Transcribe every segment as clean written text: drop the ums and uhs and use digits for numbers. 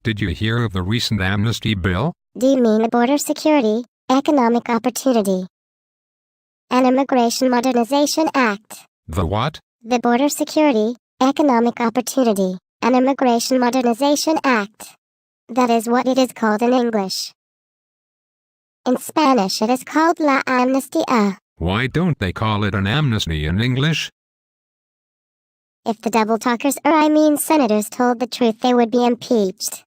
Did you hear of the recent Amnesty bill? Do you mean the Border Security, Economic Opportunity, and Immigration Modernization Act? The what? The Border Security, Economic Opportunity, and Immigration Modernization Act. That is what it is called in English. In Spanish it is called La Amnestia. Why don't they call it an amnesty in English? If the double talkers senators told the truth, they would be impeached.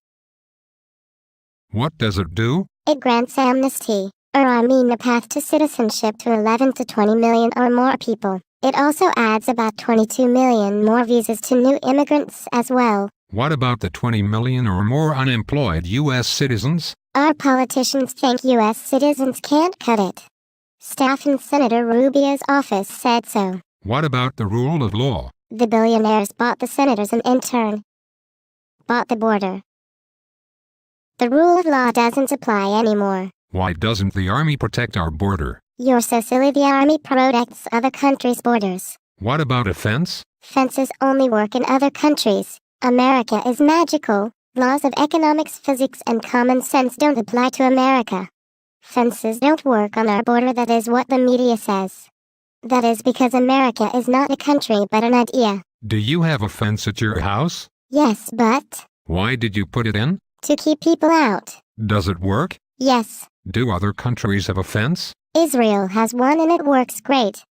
What does it do? It grants amnesty, a path to citizenship to 11 to 20 million or more people. It also adds about 22 million more visas to new immigrants as well. What about the 20 million or more unemployed U.S. citizens? Our politicians think U.S. citizens can't cut it. Staff in Senator Rubio's office said so. What about the rule of law? The billionaires bought the senators and in turn bought the border. The rule of law doesn't apply anymore. Why doesn't the army protect our border? You're so silly. The army protects other countries' borders. What about a fence? Fences only work in other countries. America is magical. Laws of economics, physics, and common sense don't apply to America. Fences don't work on our border. That is what the media says. That is because America is not a country but an idea. Do you have a fence at your house? Yes, but Why did you put it in? to keep people out. Does it work? Yes. Do other countries have a fence? Israel has one and it works great.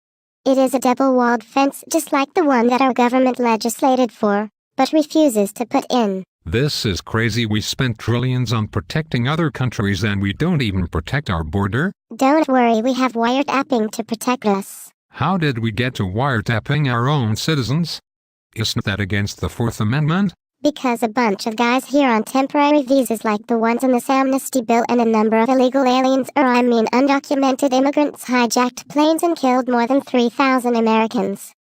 It is a double-walled fence just like the one that our government legislated for, but refuses to put in. This is crazy. We spent trillions on protecting other countries and we don't even protect our border? Don't worry, we have wiretapping to protect us. How did we get to wiretapping our own citizens? Isn't that against the Fourth Amendment? Because a bunch of guys here on temporary visas like the ones in this amnesty bill and a number of illegal aliens undocumented immigrants hijacked planes and killed more than 3,000 Americans.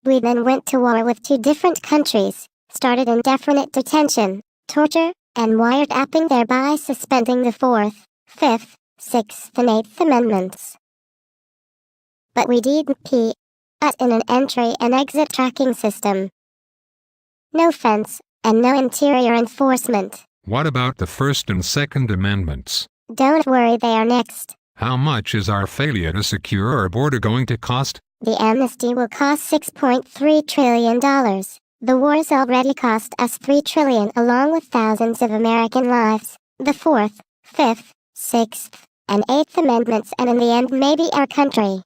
We then went to war with 2 different countries, started indefinite detention, torture, and wiretapping, thereby suspending the 4th, 5th, 6th, and 8th Amendments. But we didn't put in an entry and exit tracking system. No fence, and no interior enforcement. What about the First and Second Amendments? Don't worry, they are next. How much is our failure to secure our border going to cost? The amnesty will cost $6.3 trillion. The war's already cost us $3 trillion along with thousands of American lives. The 4th, 5th, 6th, and 8th Amendments, and in the end maybe our country.